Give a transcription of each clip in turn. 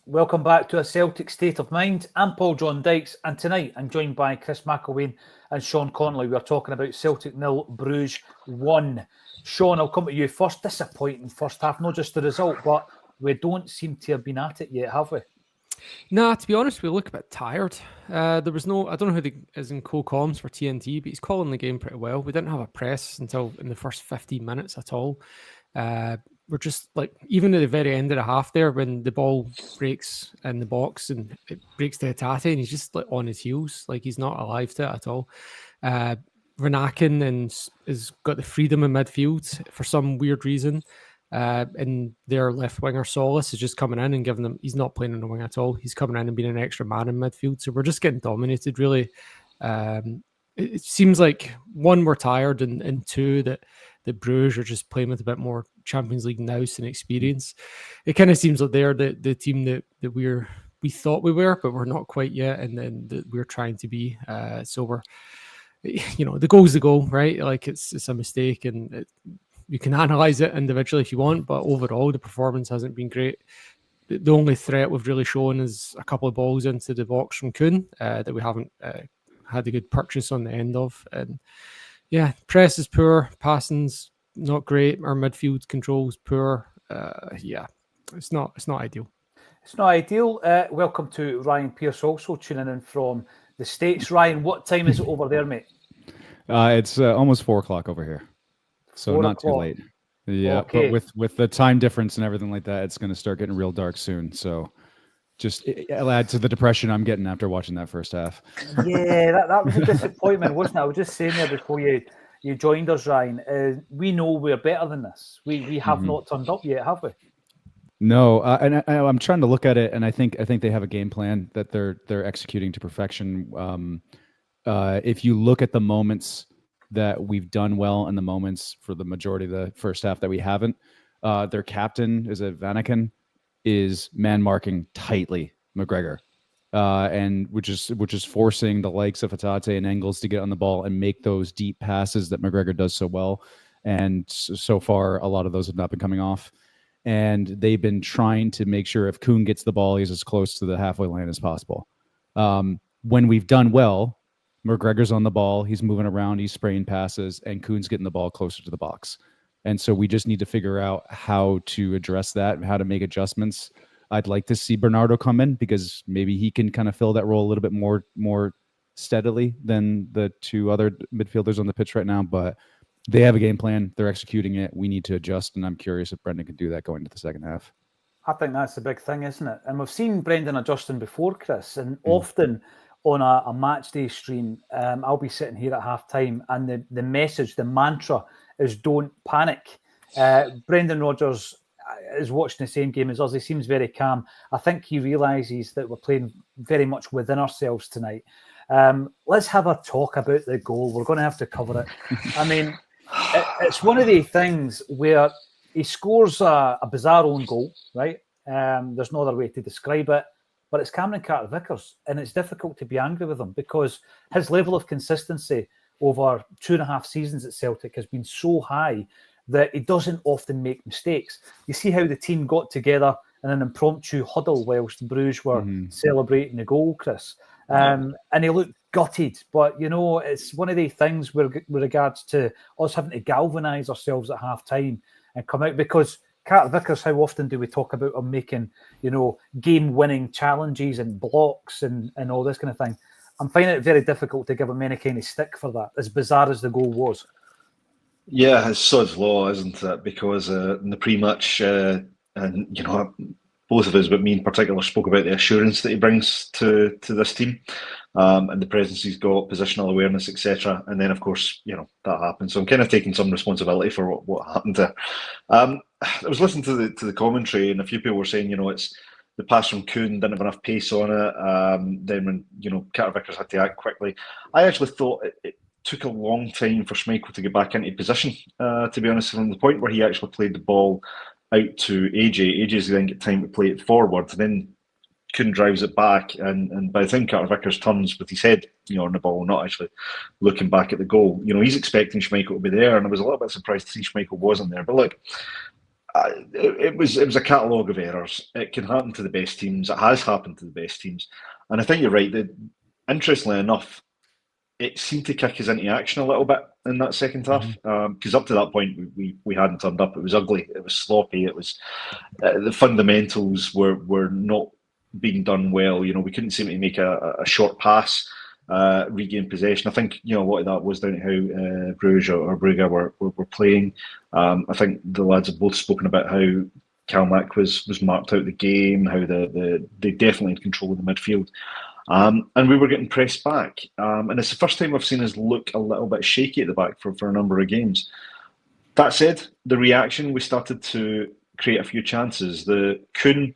Welcome back to A Celtic State of Mind. I'm Paul John Dykes, and tonight I'm joined by Chris McElwain and Sean Connolly. We're talking about Celtic 0, Brugge 1. Sean, I'll come to you first. Disappointing first half, not just the result, but we don't seem to have been at it yet, have we? Nah, to be honest, we look a bit tired. There was no, I don't know who is in co-comms for TNT, but he's calling the game pretty well. We didn't have a press until in the first 15 minutes at all. We're just like, even at the very end of the half there, when the ball breaks in the box and it breaks to Hatate, and he's just like on his heels, like he's not alive to it at all. Renakin and has got the freedom in midfield for some weird reason. And their left winger Solis is just coming in and giving them, he's not playing on the wing at all. He's coming in and being an extra man in midfield. So we're just getting dominated, really. It seems like, one, we're tired, and two, that Brugge are just playing with a bit more Champions League nous and experience. It kind of seems like they're the team that we thought we were, but we're not quite yet, and then that we're trying to be. So we're, the goal's the goal, right? Like it's a mistake, and you can analyze it individually if you want, but overall the performance hasn't been great. The only threat we've really shown is a couple of balls into the box from Kuhn that we haven't had a good purchase on the end of. And yeah, press is poor, passing's not great, our midfield control's poor. It's not ideal. It's not ideal. Welcome to Ryan Pearce, also tuning in from the States. Ryan, what time is it over there, mate? It's almost 4 o'clock over here. So not too late. Yeah, okay. But with the time difference and everything like that, it's going to start getting real dark soon. So just add to the depression I'm getting after watching that first half. Yeah, that was a disappointment, wasn't it? I was just saying there before you joined us, Ryan. We know we're better than this. We have not turned up yet, have we? No, and I'm trying to look at it, and I think they have a game plan that they're executing to perfection. If you look at the moments that we've done well and the moments for the majority of the first half that we haven't, their captain Vanaken is man marking tightly McGregor, and which is forcing the likes of Hatate and Engels to get on the ball and make those deep passes that McGregor does so well. And so far, a lot of those have not been coming off. And they've been trying to make sure if Kuhn gets the ball, he's as close to the halfway line as possible. When we've done well, McGregor's on the ball, he's moving around, he's spraying passes, and Kuhn's getting the ball closer to the box. And so we just need to figure out how to address that and how to make adjustments. I'd like to see Bernardo come in because maybe he can kind of fill that role a little bit more steadily than the two other midfielders on the pitch right now. But they have a game plan. They're executing it. We need to adjust, and I'm curious if Brendan can do that going into the second half. I think that's the big thing, isn't it? And we've seen Brendan adjusting before, Chris, and often on a match day stream, I'll be sitting here at half time, and the message, the mantra is don't panic. Brendan Rodgers is watching the same game as us. He seems very calm. I think he realises that we're playing very much within ourselves tonight. Let's have a talk about the goal. We're going to have to cover it. I mean, it's one of the things where he scores a bizarre own goal, right? There's no other way to describe it. But it's Cameron Carter-Vickers, and it's difficult to be angry with him because his level of consistency over 2.5 seasons at Celtic has been so high that he doesn't often make mistakes. You see how the team got together in an impromptu huddle whilst Brugge were celebrating the goal, Chris. And he looked gutted. But, it's one of the things with regards to us having to galvanise ourselves at half-time and come out, because Carter-Vickers, how often do we talk about him making, game-winning challenges and blocks and all this kind of thing? I'm finding it very difficult to give him any kind of stick for that, as bizarre as the goal was. Yeah, it's sod's law, isn't it? Because in the pre-match, both of us, but me in particular, spoke about the assurance that he brings to this team, and the presence he's got, positional awareness, etc. And then, of course, that happened. So I'm kind of taking some responsibility for what happened there. I was listening to the commentary, and a few people were saying, it's the pass from Kuhn didn't have enough pace on it. Then when Carter-Vickers had to act quickly, I actually thought it took a long time for Schmeichel to get back into position. To be honest, from the point where he actually played the ball out to AJ. AJ's then get time to play it forward. Then Kuhn drives it back, and by the time Carter-Vickers turns with his head, on the ball, not actually looking back at the goal, he's expecting Schmeichel to be there, and I was a little bit surprised to see Schmeichel wasn't there. But look, it was a catalogue of errors. It can happen to the best teams. It has happened to the best teams, and I think you're right. That interestingly enough, it seemed to kick us into action a little bit in that second half, because up to that point we hadn't turned up. It was ugly. It was sloppy. It was the fundamentals were not being done well. You know, we couldn't seem to make a short pass, regain possession. I think, you know, a lot of that was down to how Brugge were playing. I think the lads have both spoken about how Calmac was marked out the game, how they definitely had control of the midfield. And we were getting pressed back. And it's the first time I've seen us look a little bit shaky at the back for a number of games. That said, the reaction, we started to create a few chances. The Kuhn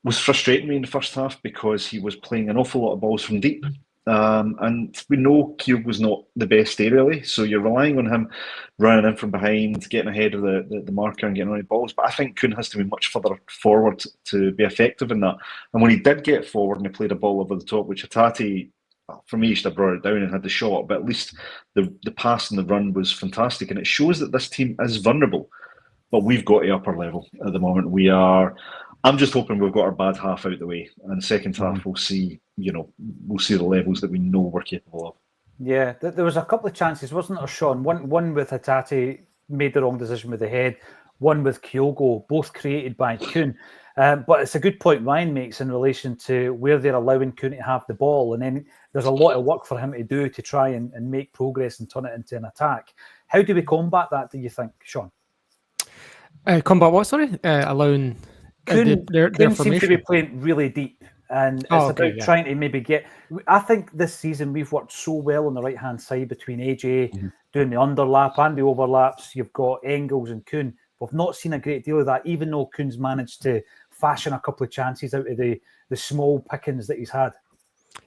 was frustrating me in the first half because he was playing an awful lot of balls from deep. And we know Keogh was not the best aerially, so you're relying on him running in from behind, getting ahead of the marker and getting on the balls. But I think Kuhn has to be much further forward to be effective in that. And when he did get forward and he played a ball over the top, which Hatate, for me, should have brought it down and had the shot, but at least the pass and the run was fantastic. And it shows that this team is vulnerable, but we've got the upper level at the moment. I'm just hoping we've got our bad half out the way, and second half we'll see the levels that we know we're capable of. Yeah, there was a couple of chances, wasn't there, Sean? One with Hatate made the wrong decision with the head, one with Kyogo, both created by Kuhn. But it's a good point Ryan makes in relation to where they're allowing Kuhn to have the ball, and then there's a lot of work for him to do to try and make progress and turn it into an attack. How do we combat that, do you think, Sean? Combat what, sorry? Allowing... Kuhn seems to be playing really deep, and it's trying to maybe get... I think this season we've worked so well on the right-hand side between AJ doing the underlap and the overlaps. You've got Engels and Kuhn. We've not seen a great deal of that, even though Kuhn's managed to fashion a couple of chances out of the small pickings that he's had.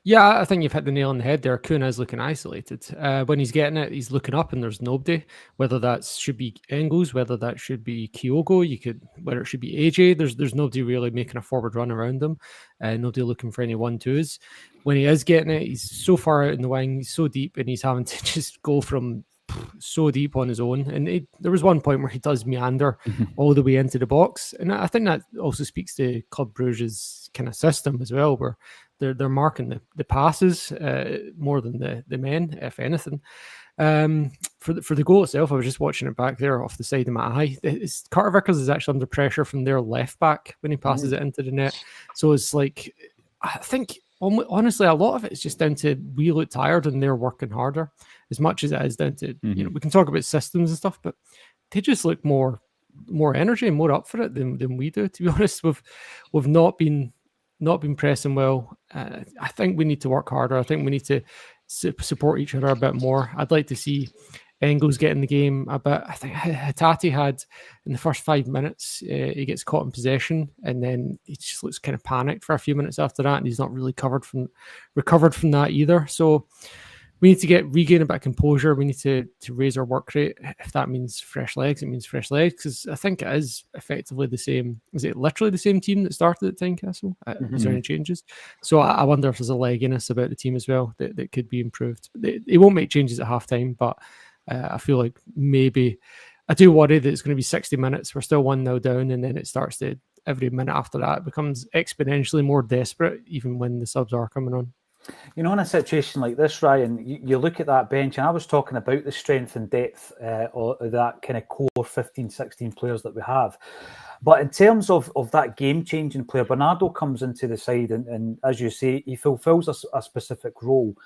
Yeah, I think you've hit the nail on the head there. Kuhn is looking isolated. When he's getting it, he's looking up and there's nobody. Whether that should be Engels, whether that should be Kyogo, whether it should be AJ, there's nobody really making a forward run around him. Nobody looking for any 1-2s. When he is getting it, he's so far out in the wing, he's so deep, and he's having to just go from so deep on his own. And there was one point where he does meander all the way into the box. And I think that also speaks to Club Brugge's kind of system as well, where they're marking the passes more than the men, if anything. For the goal itself, I was just watching it back there off the side of my eye. Carter Vickers is actually under pressure from their left back when he passes it into the net. So it's like, I think, honestly, a lot of it is just down to we look tired and they're working harder, as much as it is down to, we can talk about systems and stuff, but they just look more energy and more up for it than we do. To be honest, we've not been pressing well. I think we need to work harder. I think we need to support each other a bit more. I'd like to see Engels get in the game a bit. I think Hatate had in the first 5 minutes, he gets caught in possession and then he just looks kind of panicked for a few minutes after that, and he's not really recovered from that either. So we need to regain a bit of composure. We need to raise our work rate. If that means fresh legs, it means fresh legs, because I think it is effectively the same. Is it literally the same team that started at Tynecastle? Is there any changes? So I wonder if there's a legginess about the team as well that could be improved. They won't make changes at half-time, but I feel like maybe I do worry that it's going to be 60 minutes. We're still 1-0 down, and then it starts to, every minute after that, it becomes exponentially more desperate, even when the subs are coming on. You know, in a situation like this, Ryan, you look at that bench, and I was talking about the strength and depth of that kind of core 15, 16 players that we have. But in terms of that game-changing player, Bernardo comes into the side, and as you say, he fulfills a specific role.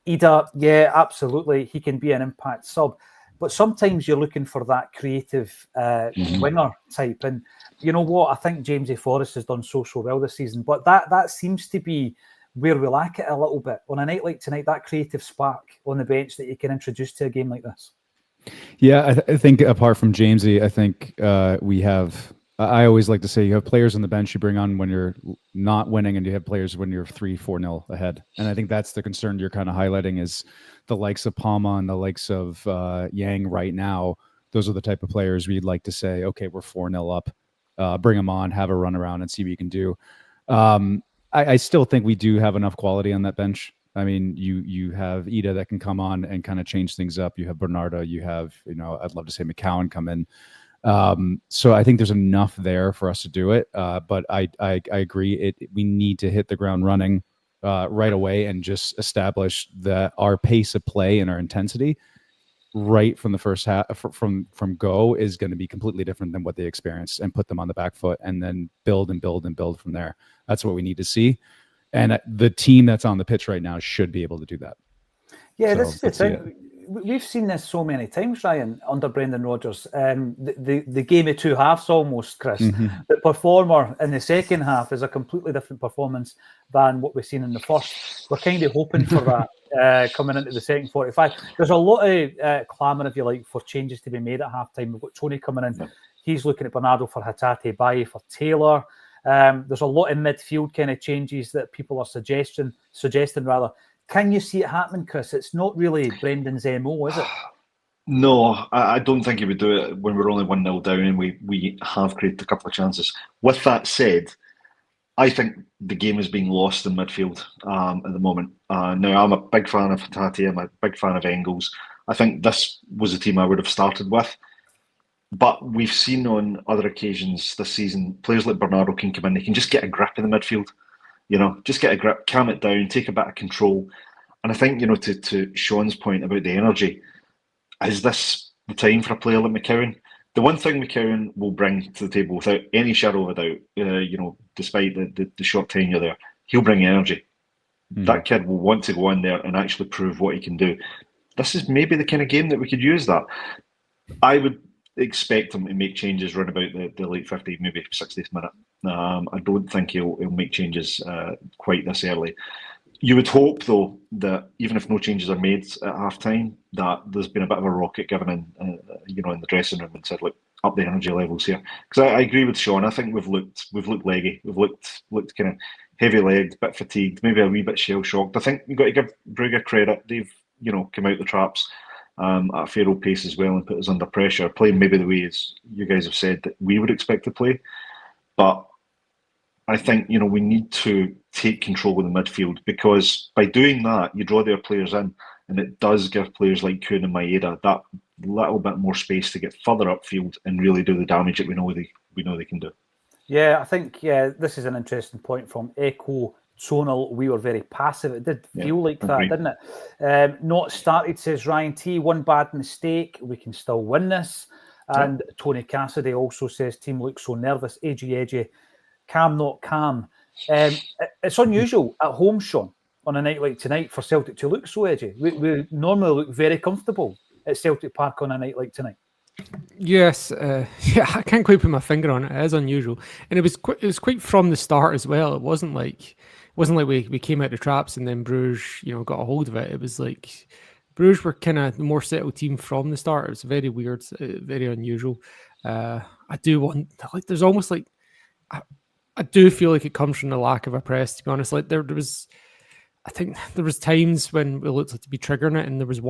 Ida, yeah, absolutely, he can be an impact sub. But sometimes you're looking for that creative winger type. And you know what? I think Jamesy Forrest has done so well this season. But that seems to be where we lack it a little bit. On a night like tonight, that creative spark on the bench that you can introduce to a game like this. Yeah, I think apart from Jamesy, I think we have... I always like to say you have players on the bench you bring on when you're not winning, and you have players when you're 3-4-0 ahead. And I think that's the concern you're kind of highlighting, is the likes of Palma and the likes of Yang right now. Those are the type of players we'd like to say, okay, we're 4-0 up, bring them on, have a run around and see what you can do. I still think we do have enough quality on that bench. I mean, you have Ida that can come on and kind of change things up. You have Bernardo. You have, I'd love to say McCowan come in. So I think there's enough there for us to do it. But I agree. We need to hit the ground running right away and just establish that our pace of play and our intensity right from the first half from go is going to be completely different than what they experienced, and put them on the back foot, and then build and build and build from there. That's what we need to see. And the team that's on the pitch right now should be able to do that. Yeah, this is the thing. We've seen this so many times, Ryan, under Brendan Rodgers. The game of two halves almost, Chris. The performer in the second half is a completely different performance than what we've seen in the first. We're kind of hoping for that coming into the second 45. There's a lot of clamour, if you like, for changes to be made at halftime. We've got Tony coming in. He's looking at Bernardo for Hatate, Baye for Taylor. There's a lot of midfield kind of changes that people are suggesting rather. Can you see it happening, Chris? It's not really Brendan's MO, is it? No, I don't think he would do it when we're only 1-0 down and we have created a couple of chances. With that said, I think the game is being lost in midfield at the moment. Now, I'm a big fan of Hatate. I'm a big fan of Engels. I think this was a team I would have started with. But we've seen on other occasions this season, players like Bernardo can come in. They can just get a grip in the midfield. Just get a grip, calm it down, take a bit of control. And I think, to Sean's point about the energy, is this the time for a player like McCowan? The one thing McCowan will bring to the table, without any shadow of a doubt, despite the short tenure there, he'll bring energy. That kid will want to go in there and actually prove what he can do. This is maybe the kind of game that we could use that. I would expect him to make changes around about the late 50th, maybe 60th minute. I don't think he'll make changes quite this early. You would hope, though, that even if no changes are made at half time, that there's been a bit of a rocket given in the dressing room and said, look, up the energy levels here. Because I agree with Sean. I think we've looked leggy. We've looked kind of heavy-legged, bit fatigued, maybe a wee bit shell-shocked. I think you've got to give Brugge credit. They've come out the traps at a fair old pace as well and put us under pressure, playing maybe the way, as you guys have said, that we would expect to play. But I think, we need to take control of the midfield, because by doing that, you draw their players in, and it does give players like Kuhn and Maeda that little bit more space to get further upfield and really do the damage that we know they can do. Yeah, I think this is an interesting point from Echo Tonal. We were very passive. It did feel like that, didn't it? Not started, says Ryan T. One bad mistake. We can still win this. And Tony Cassidy also says team looks so nervous. Edgy. Calm, not calm. It's unusual at home, Sean, on a night like tonight for Celtic to look so edgy. We normally look very comfortable at Celtic Park on a night like tonight. Yes, I can't quite put my finger on it. It is unusual, and it was quite from the start as well. It wasn't like we came out the traps and then Brugge, got a hold of it. It was like Brugge were kind of the more settled team from the start. It was very weird, very unusual. I do want there's almost like. I do feel like it comes from the lack of a press, to be honest. Like I think there was times when we looked like to be triggering it, and there was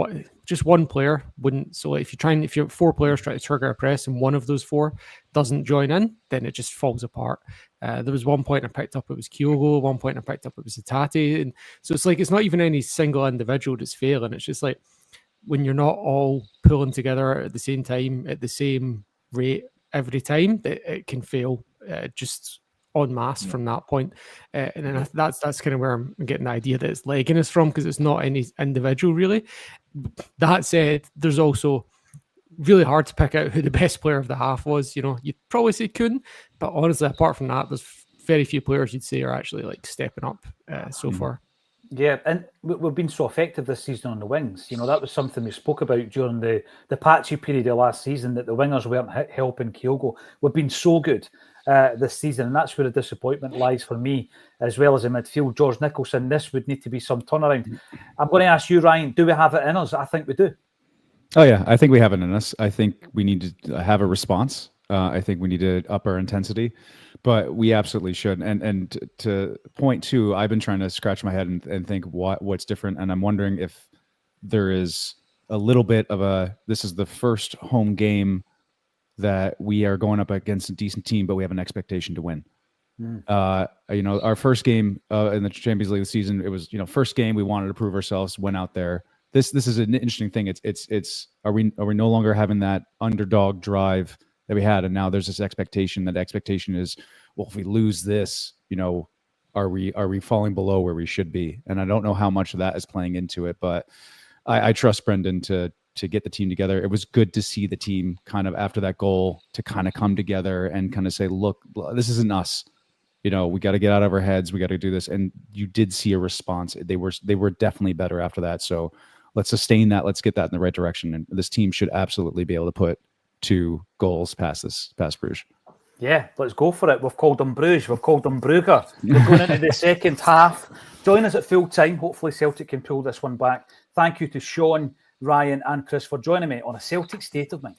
just one player wouldn't. So if you have 4 players try to trigger a press and one of those 4 doesn't join in, then it just falls apart. There was one point I picked up it was Kyogo, one point I picked up it was Hatate, and so it's like it's not even any single individual that's failing. It's just like when you're not all pulling together at the same time at the same rate every time, it can fail. Just en masse from that point, and then that's kind of where I'm getting the idea that it's legginess from, because it's not any individual really. That said, there's also really hard to pick out who the best player of the half was. You'd probably say Kuhn, but honestly, apart from that, there's very few players you'd say are actually like stepping up so far. Yeah, and we've been so effective this season on the wings. That was something we spoke about during the patchy period of last season, that the wingers weren't helping Kyogo. We've been so good this season, and that's where the disappointment lies for me, as well as in midfield. George Nicholson, this would need to be some turnaround. I'm going to ask you, Ryan, do we have it in us? I think we do. Oh, yeah, I think we have it in us. I think we need to have a response. I think we need to up our intensity, but we absolutely should. And to point 2, I've been trying to scratch my head and think what's different. And I'm wondering if there is a little bit of this is the first home game that we are going up against a decent team, but we have an expectation to win. Our first game in the Champions League this season, it was, first game, we wanted to prove ourselves, went out there. This is an interesting thing. It's are we no longer having that underdog drive that we had, and now there's this expectation. That expectation is, well, if we lose this, are we falling below where we should be? And I don't know how much of that is playing into it, but I trust Brendan to get the team together. It was good to see the team kind of after that goal to kind of come together and kind of say, look, this isn't us. We got to get out of our heads. We got to do this. And you did see a response. They were definitely better after that. So let's sustain that. Let's get that in the right direction. And this team should absolutely be able to put 2 goals past Bruges. Yeah, let's go for it. We've called them Bruges. We've called them Brugge. We're going into the second half. Join us at full time. Hopefully Celtic can pull this one back. Thank you to Sean, Ryan and Chris for joining me on A Celtic State of Mind.